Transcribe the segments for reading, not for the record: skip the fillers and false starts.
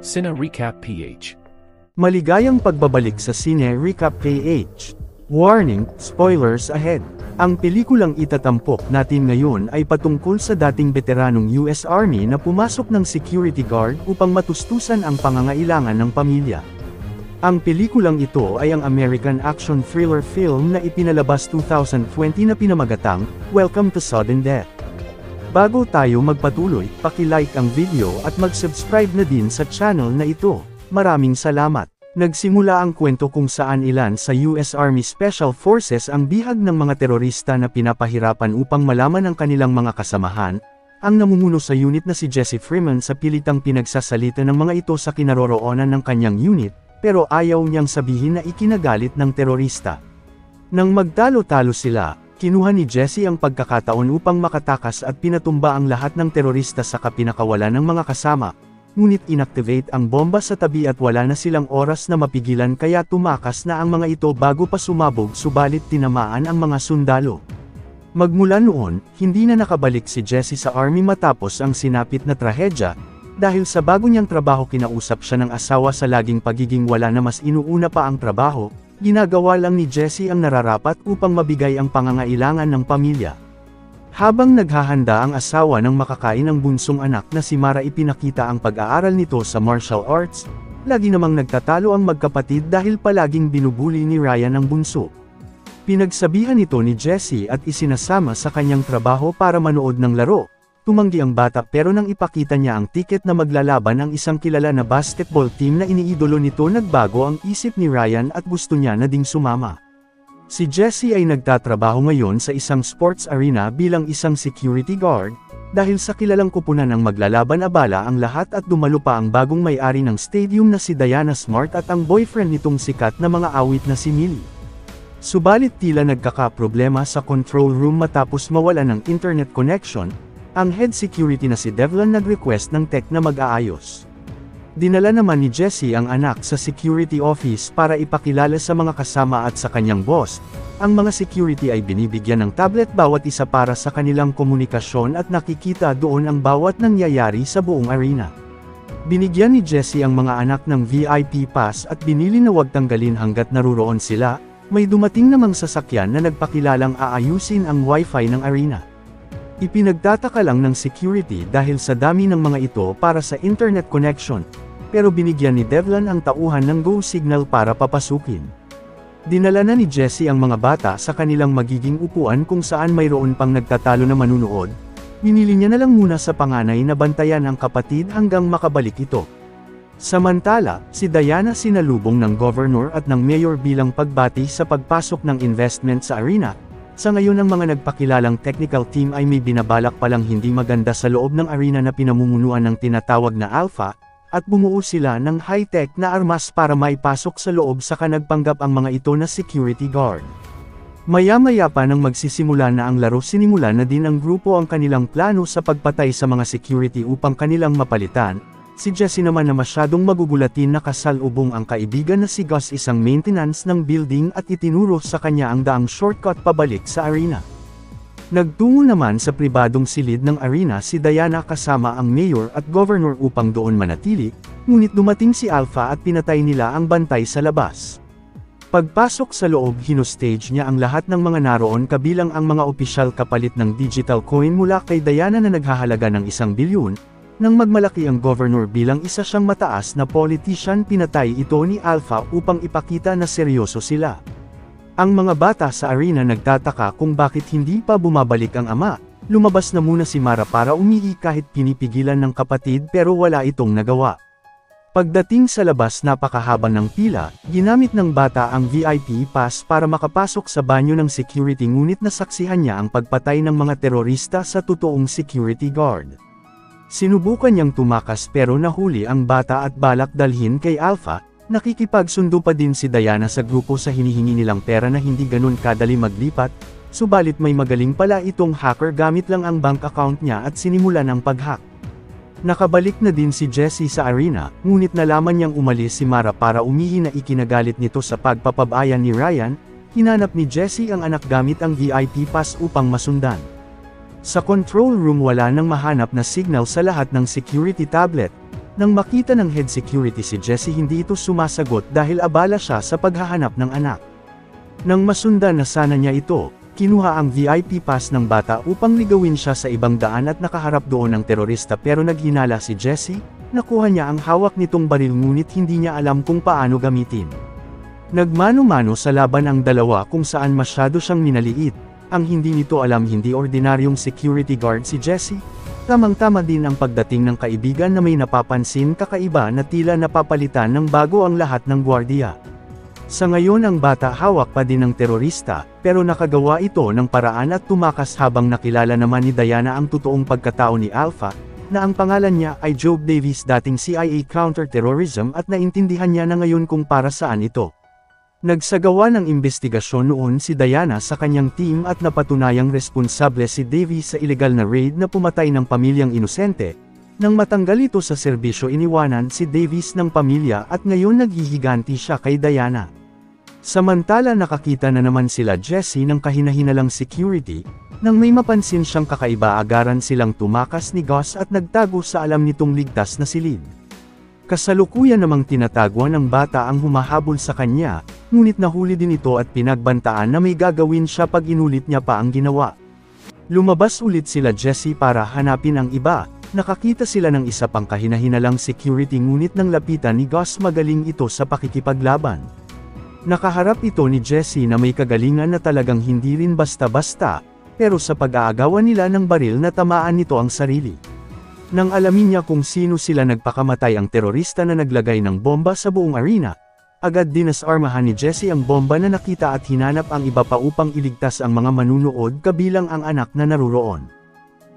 Cine Recap PH. Maligayang pagbabalik sa Cine Recap PH. Warning, spoilers ahead. Ang pelikulang itatampok natin ngayon ay patungkol sa dating veteranong US Army na pumasok ng security guard upang matustusan ang pangangailangan ng pamilya. Ang pelikulang ito ay ang American action thriller film na ipinalabas 2020 na pinamagatang Welcome to Sudden Death. Bago tayo magpatuloy, paki-like ang video at mag-subscribe na din sa channel na ito. Maraming salamat. Nagsimula ang kwento kung saan ilan sa US Army Special Forces ang bihag ng mga terorista na pinapahirapan upang malaman ang kanilang mga kasamahan. Ang namumuno sa unit na si Jesse Freeman sa pilitang pinagsasalita ng mga ito sa kinaroroonan ng kanyang unit, pero ayaw niyang sabihin na ikinagalit ng terorista. Nang magtalo-talo sila, kinuha ni Jesse ang pagkakataon upang makatakas at pinatumba ang lahat ng terorista sa kapinakawalan ng mga kasama. Ngunit inactivate ang bomba sa tabi at wala na silang oras na mapigilan kaya tumakas na ang mga ito bago pa sumabog subalit tinamaan ang mga sundalo. Magmula noon, hindi na nakabalik si Jesse sa army matapos ang sinapit na trahedya, dahil sa bago niyang trabaho kinausap siya ng asawa sa laging pagiging wala na mas inuuna pa ang trabaho. Ginagawa lang ni Jesse ang nararapat upang mabigay ang pangangailangan ng pamilya. Habang naghahanda ang asawa ng makakain ng bunsong anak na si Mara, ipinakita ang pag-aaral nito sa martial arts. Lagi namang nagtatalo ang magkapatid dahil palaging binubuli ni Ryan ang bunso. Pinagsabihan ito ni Jesse at isinasama sa kanyang trabaho para manood ng laro. Tumanggi ang bata pero nang ipakita niya ang tiket na maglalaban ang isang kilala na basketball team na iniidolo nito, nagbago ang isip ni Ryan at gusto niya na ding sumama. Si Jesse ay nagtatrabaho ngayon sa isang sports arena bilang isang security guard, dahil sa kilalang kupunan ng maglalaban abala ang lahat at dumalo pa ang bagong may-ari ng stadium na si Diana Smart at ang boyfriend nitong sikat na mga awit na si Millie. Subalit tila nagkakaproblema sa control room matapos mawala ng internet connection. Ang head security na si Devlin nag-request ng tech na mag-aayos. Dinala naman ni Jesse ang anak sa security office para ipakilala sa mga kasama at sa kanyang boss. Ang mga security ay binibigyan ng tablet bawat isa para sa kanilang komunikasyon at nakikita doon ang bawat nangyayari sa buong arena. Binigyan ni Jesse ang mga anak ng VIP pass at binili na huwag tanggalin hanggat naruroon sila. May dumating namang sasakyan na nagpakilalang aayusin ang wifi ng arena. Ipinagtataka lang ng security dahil sa dami ng mga ito para sa internet connection, pero binigyan ni Devlin ang tauhan ng go signal para papasukin. Dinala na ni Jesse ang mga bata sa kanilang magiging upuan kung saan mayroon pang nagtatalo na manunood. Pinili niya na lang muna sa panganay na bantayan ang kapatid hanggang makabalik ito. Samantala, si Diana sinalubong ng governor at ng mayor bilang pagbati sa pagpasok ng investment sa arena. Sa ngayon ang mga nagpakilalang technical team ay may binabalak palang hindi maganda sa loob ng arena na pinamumunuan ng tinatawag na Alpha, at bumuo sila ng high-tech na armas para maipasok sa loob saka nagpanggap ang mga ito na security guard. Maya-maya pa nang magsisimula na ang laro, sinimula na din ang grupo ang kanilang plano sa pagpatay sa mga security upang kanilang mapalitan. Si Jesse naman na masyadong magugulatin na kasalubong ang kaibigan na si Gus, isang maintenance ng building, at itinuro sa kanya ang daang shortcut pabalik sa arena. Nagtungo naman sa pribadong silid ng arena si Diana kasama ang mayor at governor upang doon manatili, ngunit dumating si Alpha at pinatay nila ang bantay sa labas. Pagpasok sa loob, hinostage niya ang lahat ng mga naroon kabilang ang mga opisyal kapalit ng digital coin mula kay Diana na naghahalaga ng 1 bilyon. Nang magmalaki ang governor bilang isa siyang mataas na politician, pinatay ito ni Alpha upang ipakita na seryoso sila. Ang mga bata sa arena nagtataka kung bakit hindi pa bumabalik ang ama. Lumabas na muna si Mara para umihi kahit pinipigilan ng kapatid pero wala itong nagawa. Pagdating sa labas, napakahaba ng pila. Ginamit ng bata ang VIP pass para makapasok sa banyo ng security, ngunit nasaksihan niya ang pagpatay ng mga terorista sa totoong security guard. Sinubukan niyang tumakas pero nahuli ang bata at balak dalhin kay Alpha. Nakikipagsundo pa din si Diana sa grupo sa hinihingi nilang pera na hindi ganun kadali maglipat, subalit may magaling pala itong hacker, gamit lang ang bank account niya at sinimulan ang pag-hack. Nakabalik na din si Jesse sa arena, ngunit nalaman niyang umalis si Mara para umihi na ikinagalit nito sa pagpapabayan ni Ryan. Hinanap ni Jesse ang anak gamit ang VIP pass upang masundan. Sa control room wala nang mahanap na signal sa lahat ng security tablet. Nang makita ng head security si Jesse hindi ito sumasagot dahil abala siya sa paghahanap ng anak. Nang masundan na sana niya ito, kinuha ang VIP pass ng bata upang ligawin siya sa ibang daan at nakaharap doon ang terorista pero naghinala si Jesse, nakuha niya ang hawak nitong baril ngunit hindi niya alam kung paano gamitin. Nagmano-mano sa laban ang dalawa kung saan masyado siyang minaliit, ang hindi nito alam hindi ordinaryong security guard si Jesse. Tamang-tama din ang pagdating ng kaibigan na may napapansin kakaiba na tila napapalitan ng bago ang lahat ng gwardiya. Sa ngayon ang bata hawak pa din ng terorista, pero nakagawa ito ng paraan at tumakas habang nakilala naman ni Diana ang totoong pagkatao ni Alpha, na ang pangalan niya ay Job Davis dating CIA counter-terrorism at naintindihan niya na ngayon kung para saan ito. Nagsagawa ng investigasyon noon si Diana sa kanyang team at napatunayang responsable si Davis sa ilegal na raid na pumatay ng pamilyang inosente. Nang matanggal ito sa serbisyo iniwanan si Davis ng pamilya at ngayon naghihiganti siya kay Diana. Samantala nakakita na naman sila Jesse ng kahinahinalang security, nang may mapansin siyang kakaiba agaran silang tumakas ni Gus at nagtago sa alam nitong ligtas na silid. Kasalukuyan namang tinatagwa ng bata ang humahabol sa kanya, ngunit nahuli din ito at pinagbantaan na may gagawin siya pag inulit niya pa ang ginawa. Lumabas ulit sila Jesse para hanapin ang iba, nakakita sila ng isa pang kahinahinalang security ngunit nang lapitan ni Gus magaling ito sa pakikipaglaban. Nakaharap ito ni Jesse na may kagalingan na talagang hindi rin basta-basta, pero sa pag-aagawan nila ng baril na tamaan nito ang sarili. Nang alamin niya kung sino sila nagpakamatay ang terorista na naglagay ng bomba sa buong arena, agad dinasarmahan ni Jesse ang bomba na nakita at hinanap ang iba pa upang iligtas ang mga manunood kabilang ang anak na naruroon.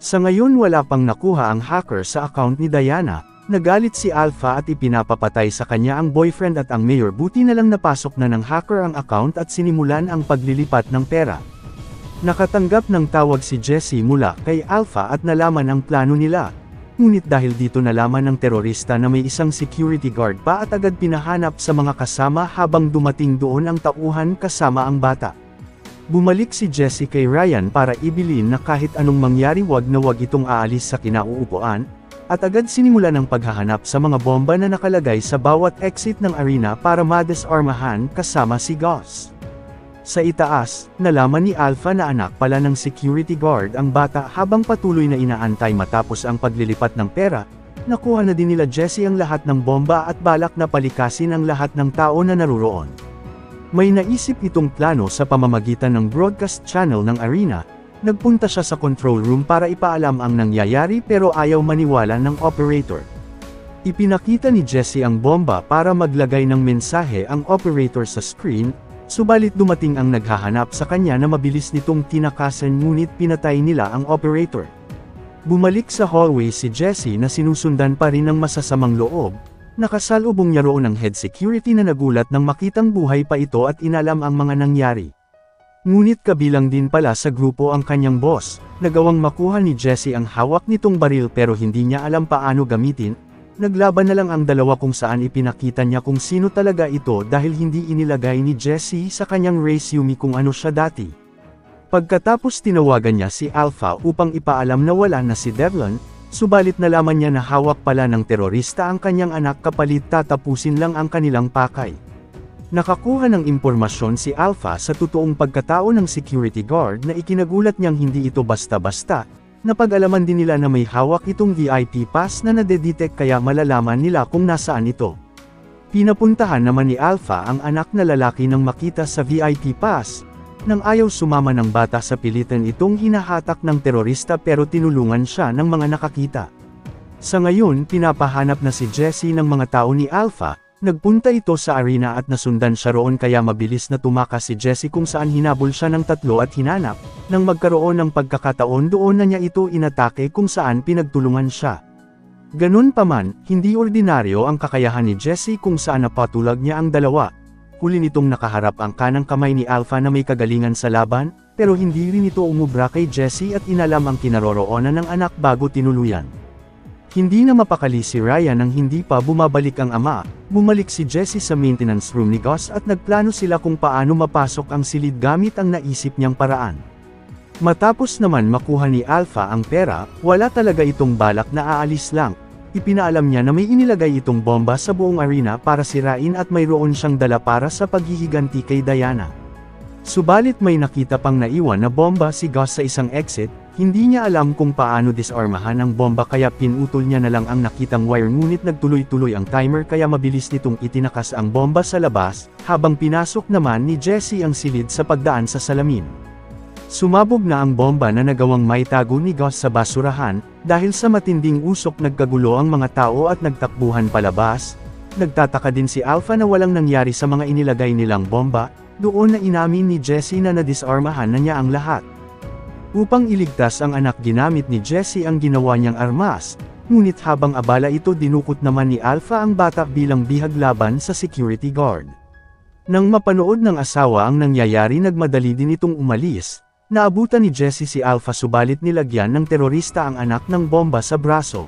Sa ngayon wala pang nakuha ang hacker sa account ni Diana, nagalit si Alpha at ipinapapatay sa kanya ang boyfriend at ang mayor buti na lang napasok na ng hacker ang account at sinimulan ang paglilipat ng pera. Nakatanggap ng tawag si Jesse mula kay Alpha at nalaman ang plano nila. Ngunit dahil dito nalaman ng terorista na may isang security guard pa at agad pinahanap sa mga kasama habang dumating doon ang tauhan kasama ang bata. Bumalik si Jesse kay Ryan para ibilin na kahit anong mangyari wag na wag itong aalis sa kinauupuan, at agad sinimulan ang paghahanap sa mga bomba na nakalagay sa bawat exit ng arena para madesarmahan kasama si Gus. Sa itaas, nalaman ni Alpha na anak pala ng security guard ang bata habang patuloy na inaantay matapos ang paglilipat ng pera, nakuha na din nila Jesse ang lahat ng bomba at balak na palikasin ang lahat ng tao na naruroon. May naisip itong plano sa pamamagitan ng broadcast channel ng arena, nagpunta siya sa control room para ipaalam ang nangyayari pero ayaw maniwala ng operator. Ipinakita ni Jesse ang bomba para maglagay ng mensahe ang operator sa screen, subalit dumating ang naghahanap sa kanya na mabilis nitong tinakasan ngunit pinatay nila ang operator. Bumalik sa hallway si Jesse na sinusundan pa rin ng masasamang loob, nakasalubong niya roon ang head security na nagulat nang makitang buhay pa ito at inalam ang mga nangyari. Ngunit kabilang din pala sa grupo ang kanyang boss, nagawang makuha ni Jesse ang hawak nitong baril pero hindi niya alam paano gamitin. Naglaban na lang ang dalawa kung saan ipinakita niya kung sino talaga ito dahil hindi inilagay ni Jesse sa kanyang resume kung ano siya dati. Pagkatapos tinawagan niya si Alpha upang ipaalam na wala na si Devlin, subalit nalaman niya na hawak pala ng terorista ang kanyang anak kapalit tatapusin lang ang kanilang pakay. Nakakuha ng impormasyon si Alpha sa totoong pagkatao ng security guard na ikinagulat niyang hindi ito basta-basta. Napag-alaman din nila na may hawak itong VIP pass na nade-detect kaya malalaman nila kung nasaan ito. Pinapuntahan naman ni Alpha ang anak na lalaki nang makita sa VIP pass, nang ayaw sumama ng bata sa pilitan itong hinahatak ng terorista pero tinulungan siya ng mga nakakita. Sa ngayon pinapahanap na si Jesse ng mga tao ni Alpha. Nagpunta ito sa arena at nasundan siya roon kaya mabilis na tumakas si Jesse kung saan hinabol siya ng tatlo at hinanap, nang magkaroon ng pagkakataon doon na niya ito inatake kung saan pinagtulungan siya. Ganun pa man, hindi ordinaryo ang kakayahan ni Jesse kung saan napatulag niya ang dalawa. Huli nitong nakaharap ang kanang kamay ni Alpha na may kagalingan sa laban, pero hindi rin ito umubra kay Jesse at inalam ang kinaroroonan ng anak bago tinuluyan. Hindi na mapakali si Ryan nang hindi pa bumabalik ang ama, bumalik si Jesse sa maintenance room ni Gus at nagplano sila kung paano mapasok ang silid gamit ang naisip niyang paraan. Matapos naman makuha ni Alpha ang pera, wala talaga itong balak na aalis lang, ipinaalam niya na may inilagay itong bomba sa buong arena para sirain at mayroon siyang dala para sa paghihiganti kay Diana. Subalit may nakita pang naiwan na bomba si Gus sa isang exit, hindi niya alam kung paano disarmahan ang bomba kaya pinutol niya na lang ang nakitang wire ngunit nagtuloy-tuloy ang timer kaya mabilis nitong itinakas ang bomba sa labas, habang pinasok naman ni Jesse ang silid sa pagdaan sa salamin. Sumabog na ang bomba na nagawang maitago ni Gus sa basurahan, dahil sa matinding usok nagkagulo ang mga tao at nagtakbuhan palabas. Nagtataka din si Alpha na walang nangyari sa mga inilagay nilang bomba. Doon na inamin ni Jesse na nadisarmahan na niya ang lahat. Upang iligtas ang anak ginamit ni Jesse ang ginawa niyang armas, ngunit habang abala ito dinukot naman ni Alpha ang bata bilang bihag laban sa security guard. Nang mapanood ng asawa ang nangyayari nagmadali din itong umalis, naabutan ni Jesse si Alpha subalit nilagyan ng terorista ang anak ng bomba sa braso.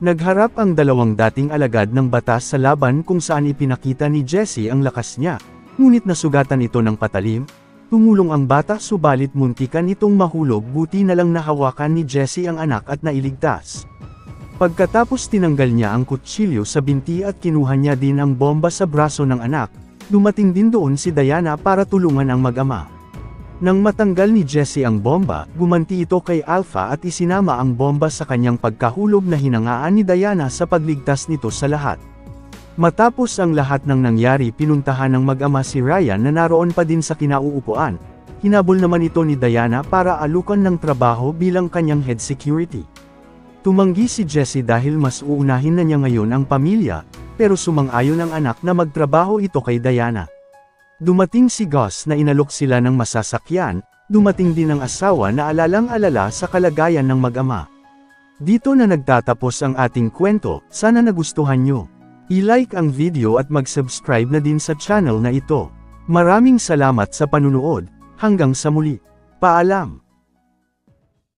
Nagharap ang dalawang dating alagad ng batas sa laban kung saan ipinakita ni Jesse ang lakas niya. Ngunit nasugatan ito ng patalim, tumulong ang bata subalit muntikan itong mahulog buti na lang nahawakan ni Jesse ang anak at nailigtas. Pagkatapos tinanggal niya ang kutsilyo sa binti at kinuha niya din ang bomba sa braso ng anak, dumating din doon si Diana para tulungan ang mag-ama. Nang matanggal ni Jesse ang bomba, gumanti ito kay Alpha at isinama ang bomba sa kanyang pagkahulog na hinangaan ni Diana sa pagligtas nito sa lahat. Matapos ang lahat ng nangyari pinuntahan ng mag-ama si Ryan na naroon pa din sa kinauupuan. Hinabol naman ito ni Diana para alukan ng trabaho bilang kanyang head security. Tumanggi si Jesse dahil mas uunahin na niya ngayon ang pamilya, pero sumang-ayon ang anak na magtrabaho ito kay Diana. Dumating si Gus na inalok sila ng masasakyan, dumating din ang asawa na alalang-alala sa kalagayan ng mag-ama. Dito na nagtatapos ang ating kwento, sana nagustuhan nyo. I-like ang video at mag-subscribe na din sa channel na ito. Maraming salamat sa panunood, hanggang sa muli. Paalam!